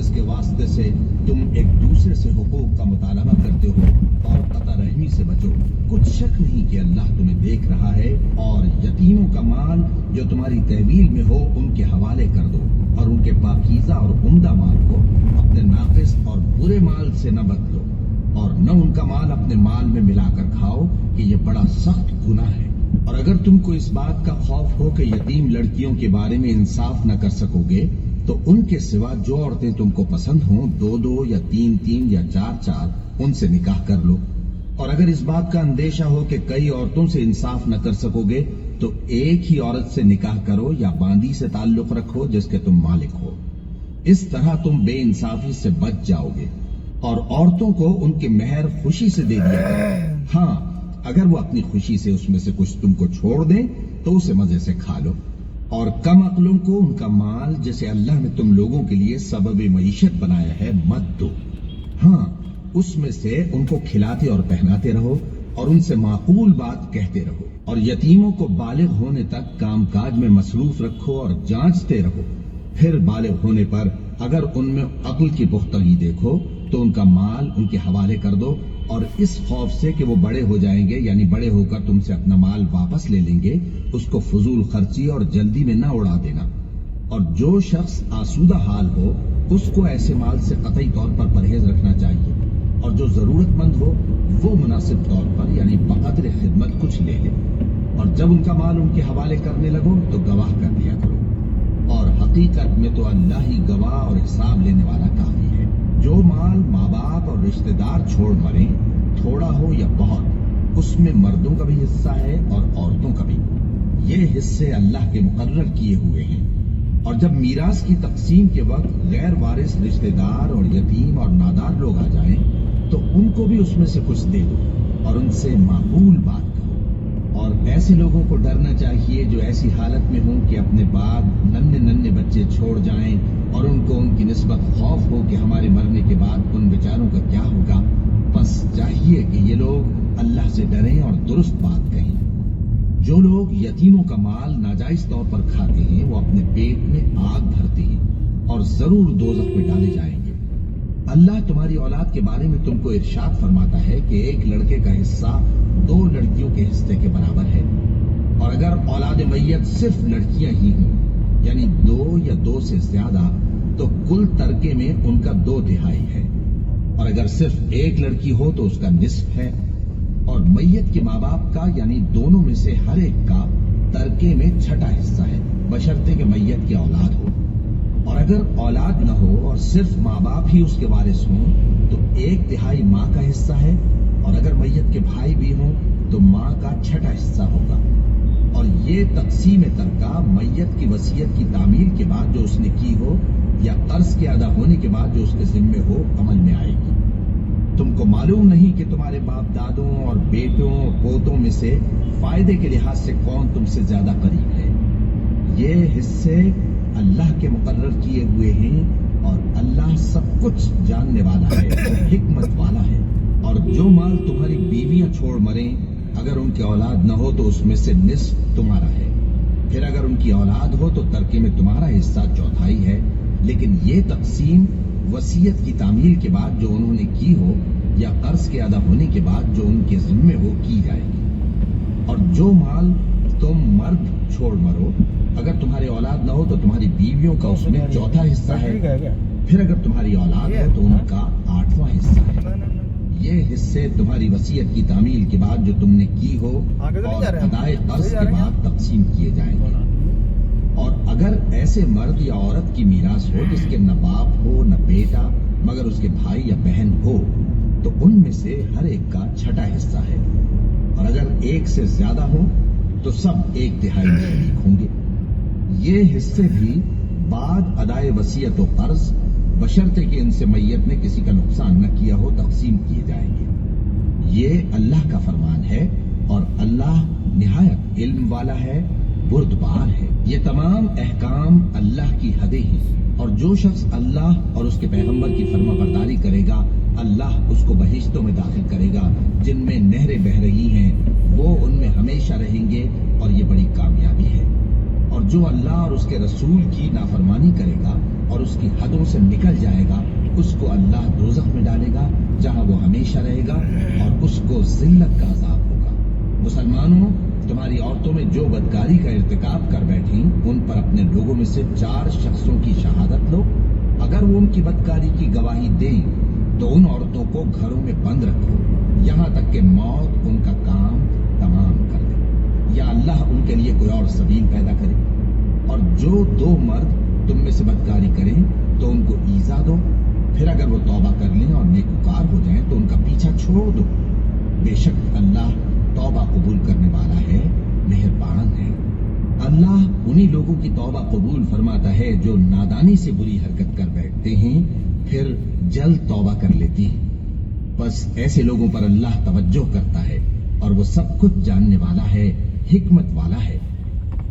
जिस के वास्ते से तुम एक दूसरे से हुकूक का मुतालबा करते हो और कता रहमी से बचो। कुछ शक नहीं कि अल्लाह तुम्हें देख रहा है। और यतीमों का माल जो तुम्हारी तहवील में हो उनके हवाले कर दो और उनके पाकीज़ा और उम्दा माल को अपने नाकिस और बुरे माल से न बदलो और न उनका माल अपने माल में मिलाकर खाओ कि ये बड़ा सख्त गुनाह है। और अगर तुमको इस बात का खौफ हो कि यतीम लड़कियों के बारे में इंसाफ न कर सकोगे तो उनके सिवा जो औरतें तुमको पसंद हों 2-2 या 3-3 या 4-4 उनसे निकाह कर लो। और अगर इस बात का अंदेशा हो कि कई औरतों से इंसाफ न कर सकोगे तो एक ही औरत से निकाह करो या बांदी से ताल्लुक रखो जिसके तुम मालिक हो। इस तरह तुम बेइंसाफी से बच जाओगे। और औरतों को उनके मेहर खुशी से दे दिया करो। हाँ, अगर वो अपनी खुशी से उसमें से कुछ तुमको छोड़ दें तो उसे मजे से खा लो। और कम अक्लों को उनका माल जिसे अल्लाह ने तुम लोगों के लिए सबब मईशत बनाया है मत दो। हाँ, उसमें से उनको खिलाते और पहनाते रहो और उनसे माकूल बात कहते रहो। और यतीमों को बालिग होने तक कामकाज में मसरूफ रखो और जांचते रहो। फिर बालिग होने पर अगर उनमें अक्ल की पुख्तगी देखो तो उनका माल उनके हवाले कर दो और इस खौफ से कि वो बड़े हो जाएंगे यानी बड़े होकर तुमसे अपना माल वापस ले लेंगे उसको फजूल खर्ची और जल्दी में ना उड़ा देना। और जो शख्स आसूदा हाल हो उसको ऐसे माल से कतई तौर पर परहेज रखना चाहिए। और जो जरूरतमंद हो वो मुनासिब तौर पर यानी बकदर खिदमत कुछ ले ले। और जब उनका माल उनके हवाले करने लगो तो गवाह कर दिया करो। और हकीकत में तो अल्लाह ही गवाह और हिसाब लेने वाला काफी है। जो माल माँ बाप और रिश्तेदार छोड़ मरे थोड़ा हो या बहुत उसमें मर्दों का भी हिस्सा है और औरतों का भी। ये हिस्से अल्लाह के मुकर्रर किए हुए हैं। और जब मीरास की तकसीम के वक्त गैर वारिस रिश्तेदार और यतीम और नादार लोग आ जाएं तो उनको भी उसमें से कुछ दे दो और उनसे माकूल बात करो। और ऐसे लोगों को डरना चाहिए जो ऐसी हालत में हों कि अपने बाद नन्हे नन्हे बच्चे छोड़ जाएं और उनको उनकी निस्बत खौफ हो कि हमारे मरने के बाद उन बेचारों का क्या होगा। बस चाहिए कि ये लोग अल्लाह से डरें और दुरुस्त बात कहें। जो लोग यतीमों का माल नाजायज तौर पर खाते हैं वो अपने पेट में आग भरते हैं और जरूर दोज़ख में डाले जाएंगे। अल्लाह तुम्हारी औलाद के बारे में तुमको इरशाद फरमाता है कि एक लड़के का हिस्सा 2 लड़कियों के हिस्से के बराबर है। और अगर औलाद मैयत सिर्फ लड़कियां ही हों यानी 2 या 2 से ज्यादा तो कुल तरके में उनका 2/3 है। और अगर सिर्फ एक लड़की हो तो उसका निस्फ है। और मैयत के माँ बाप का यानी दोनों में से हर एक का तरके में 6ठा हिस्सा है बशर्ते कि मैयत की औलाद हो। और अगर औलाद न हो और सिर्फ माँ बाप ही उसके वारिस हों तो 1/3 माँ का हिस्सा है। और अगर मैयत के भाई भी हों तो माँ का 6ठा हिस्सा होगा। और ये तकसीम तरका मैयत की वसीयत की तामील के बाद जो उसने की हो या कर्ज के अदा होने के बाद जो उसके जिम्मे हो अमल में आएगी। तुमको मालूम नहीं कि तुम्हारे बाप दादों और बेटों और पोतों में से फायदे के लिहाज से कौन तुमसे ज्यादा करीब है। ये हिस्से अल्लाह के मुकर्रर किए हुए हैं और अल्लाह सब कुछ जानने वाला है और हिकमत वाला है। और जो माल तुम्हारी बीवियां छोड़ मरें अगर उनकी औलाद न हो तो उसमें से निस्फ तुम्हारा है। फिर अगर उनकी औलाद हो तो तरके में तुम्हारा हिस्सा 1/4 है। लेकिन ये तकसीम वसीयत की तामील के बाद जो उन्होंने की हो या कर्ज के अदा होने के बाद जो उनके जिम्मे हो की जाएगी। और जो माल तुम मर्द छोड़ मरो अगर तुम्हारी औलाद न हो तो तुम्हारी बीवियों का उसमें 1/4 हिस्सा है। फिर अगर तुम्हारी औलाद हो तो उनका 8वां हिस्सा है। ये हिस्से तुम्हारी वसीयत की तामील के बाद जो तुमने की हो और अदाए कर्ज के बाद तकसीम किए जाएंगे। और अगर ऐसे मर्द या औरत की मीरास हो जिसके न बाप हो न बेटा मगर उसके भाई या बहन हो तो उनमें से हर एक का 6ठा हिस्सा है। और अगर एक से ज्यादा हो तो सब 1/3 में शरीक होंगे। ये हिस्से भी बाद अदाए वसीयत और कर्ज बशर्ते कि इनसे मैयत ने किसी का नुकसान न किया हो तकसीम किए जाएंगे। ये अल्लाह का फरमान है और अल्लाह निहायत इल्म वाला है, बुर्दबार है। ये तमाम अहकाम अल्लाह की हदें हैं। और जो शख्स अल्लाह और उसके पैगंबर की फर्माबरदारी करेगा अल्लाह उसको बहिश्तों में दाखिल करेगा जिनमें नहरें बह रही हैं। वो उनमें हमेशा रहेंगे और ये बड़ी कामयाबी है। और जो अल्लाह और उसके रसूल की नाफरमानी करेगा اور اس کی حدوں سے نکل جائے گا اس کو اللہ دوزخ میں ڈالے گا جہاں وہ ہمیشہ رہے گا اور اس کو ذلت کا عذاب ہوگا۔ مسلمانوں، تمہاری عورتوں میں جو بدکاری کا ارتکاب کر بیٹھیں ان پر اپنے لوگوں میں سے 4 شخصوں کی شہادت لو۔ اگر وہ ان کی بدکاری کی گواہی دیں تو ان عورتوں کو گھروں میں بند رکھو یہاں تک کہ موت ان کا کام تمام کر دے، یا اللہ ان کے لیے کوئی اور سبیل پیدا کرے۔ اور جو 2 مرد تم میں سے بدکاری کریں تو ان کو ایذا دو، پھر اگر وہ توبہ کر لیں اور نیکوکار ہو جائیں تو ان کا پیچھا چھوڑ دو۔ بے شک اللہ توبہ قبول کرنے والا ہے، مہربان ہے۔ اللہ انہی لوگوں کی توبہ قبول فرماتا ہے جو نادانی سے بری حرکت کر بیٹھتے ہیں پھر جلد توبہ کر لیتی ہیں۔ بس ایسے لوگوں پر اللہ توجہ کرتا ہے اور وہ سب کچھ جاننے والا ہے، حکمت والا ہے۔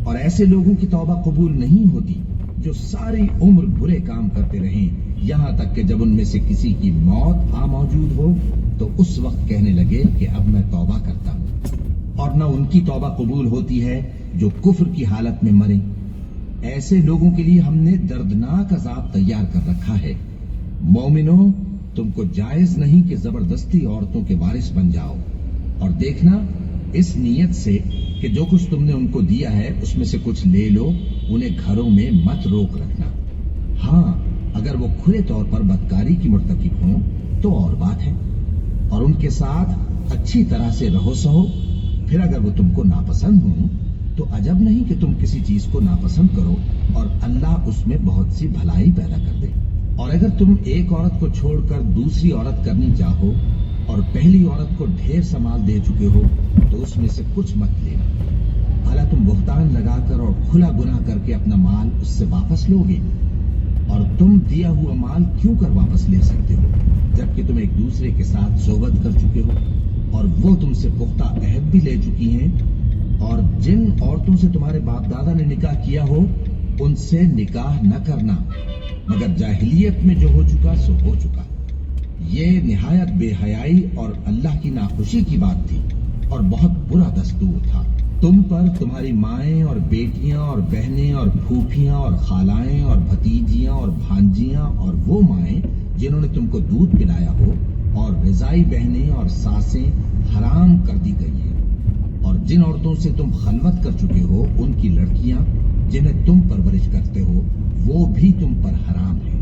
اور ایسے لوگوں کی توبہ قبول نہیں ہوتی جو ساری عمر برے کام کرتے رہیں یہاں تک کہ جب ان میں سے کسی کی موت آ موجود ہو تو اس وقت کہنے لگے کہ اب میں توبہ کرتا ہوں۔ اور نہ ان کی توبہ قبول ہوتی ہے جو کفر کی حالت میں مریں۔ ایسے لوگوں کے لیے ہم نے دردناک عذاب تیار کر رکھا ہے۔ مومنوں، تم کو جائز نہیں کہ زبردستی عورتوں کے وارث بن جاؤ، اور دیکھنا اس نیت سے کہ جو کچھ تم نے ان کو دیا ہے اس میں سے کچھ لے لو، انہیں گھروں میں مت روک رکھنا۔ ہاں، اگر وہ کھلے طور پر بدکاری کی مرتکب ہوں تو اور بات ہے، اور ان کے ساتھ اچھی طرح سے رہو سہو۔ پھر اگر وہ تم کو ناپسند ہوں تو عجب نہیں کہ تم کسی چیز کو ناپسند کرو اور اللہ اس میں بہت سی بھلائی پیدا کر دے۔ اور اگر تم ایک عورت کو چھوڑ کر دوسری عورت کرنی چاہو اور پہلی عورت کو ڈھیر سمال دے چکے ہو تو اس میں سے کچھ مت لینا۔ بھلا تم بہتان لگا کر اور کھلا گناہ کر کے اپنا مال اس سے واپس لو گے؟ اور تم دیا ہوا مال کیوں کر واپس لے سکتے ہو جبکہ تم ایک دوسرے کے ساتھ صحبت کر چکے ہو اور وہ تم سے پختہ عہد بھی لے چکی ہیں؟ اور جن عورتوں سے تمہارے باپ دادا نے نکاح کیا ہو ان سے نکاح نہ کرنا مگر جاہلیت میں جو ہو چکا سو ہو چکا۔ یہ نہایت بے حیائی اور اللہ کی ناخوشی کی بات تھی اور بہت برا دستور تھا۔ تم پر تمہاری مائیں اور بیٹیاں اور بہنیں اور پھوپھیاں اور خالائیں اور بھتیجیاں اور بھانجیاں اور وہ مائیں جنہوں نے تم کو دودھ پلایا ہو اور رضائی بہنیں اور ساسیں حرام کر دی گئی ہیں، اور جن عورتوں سے تم خلوت کر چکے ہو ان کی لڑکیاں جنہیں تم پرورش کرتے ہو وہ بھی تم پر حرام ہیں۔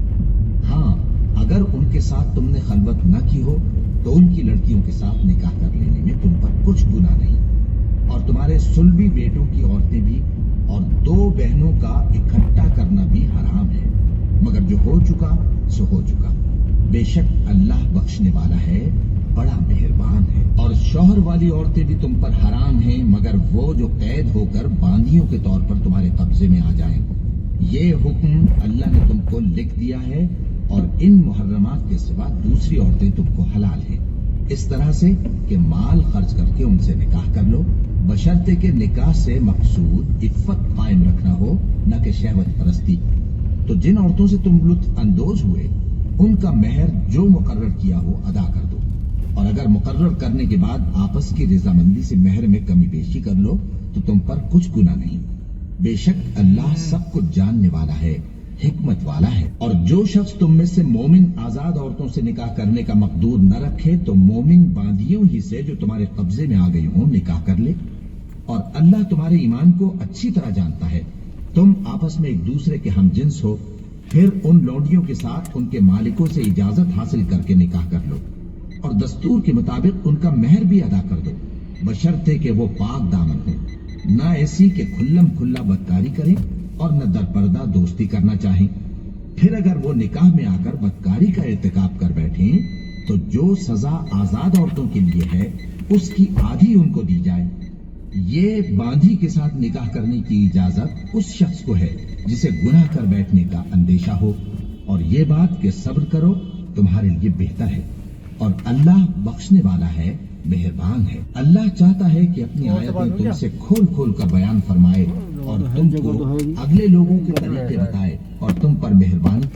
ہاں، اگر ان کے ساتھ تم نے خلوت نہ کی ہو تو ان کی لڑکیوں کے ساتھ نکاح کر لینے میں تم پر کچھ گناہ نہیں، اور تمہارے صلبی بیٹوں کی عورتیں بھی اور 2 بہنوں کا اکٹھا کرنا بھی حرام ہے مگر جو ہو چکا سو ہو چکا۔ بے شک اللہ بخشنے والا ہے، بڑا مہربان ہے۔ اور شوہر والی عورتیں بھی تم پر حرام ہیں مگر وہ جو قید ہو کر باندیوں کے طور پر تمہارے قبضے میں آ جائیں۔ یہ حکم اللہ نے تم کو لکھ دیا ہے، اور ان محرمات کے سوا دوسری عورتیں تم کو حلال ہیں، اس طرح سے کہ مال خرچ کر کے ان سے نکاح کر لو، بشرطے کہ نکاح سے مقصود عفت قائم رکھنا ہو نہ کہ شہوت پرستی۔ تو جن عورتوں سے تم لطف اندوز ہوئے ان کا مہر جو مقرر کیا ہو ادا کر دو، اور اگر مقرر کرنے کے بعد آپس کی رضامندی سے مہر میں کمی بیشی کر لو تو تم پر کچھ گناہ نہیں۔ بے شک اللہ سب کچھ جاننے والا ہے، حکمت والا ہے۔ اور جو شخص تم میں سے مومن آزاد عورتوں سے نکاح کرنے کا مقدور نہ رکھے تو مومن باندیوں ہی سے جو تمہارے قبضے میں آ گئی ہوں نکاح کر لے، اور اللہ تمہارے ایمان کو اچھی طرح جانتا ہے۔ تم آپس میں ایک دوسرے کے ہم جنس ہو، پھر ان لونڈیوں کے ساتھ ان کے مالکوں سے اجازت حاصل کر کے نکاح کر لو، اور دستور کے مطابق ان کا مہر بھی ادا کر دو، بشرطے کہ وہ پاک دامن ہو، نہ ایسی کہ کھلم کھلا بدکاری کریں اور نہ درپردہ دوستی کرنا چاہیں۔ پھر اگر وہ نکاح میں آ کر بدکاری کا ارتکاب کر بیٹھیں تو جو سزا آزاد عورتوں کے لیے ہے اس کی آدھی ان کو دی جائے۔ یہ باندھی کے ساتھ نکاح کرنے کی اجازت اس شخص کو ہے جسے گناہ کر بیٹھنے کا اندیشہ ہو، اور یہ بات کہ صبر کرو تمہارے لیے بہتر ہے، اور اللہ بخشنے والا ہے، مہربان ہے۔ اللہ چاہتا ہے کہ اپنی آیتیں تم سے کھول کھول کر بیان فرمائے اور تم کو اگلے لوگوں کے طریقے بتائے اور تم پر مہربانی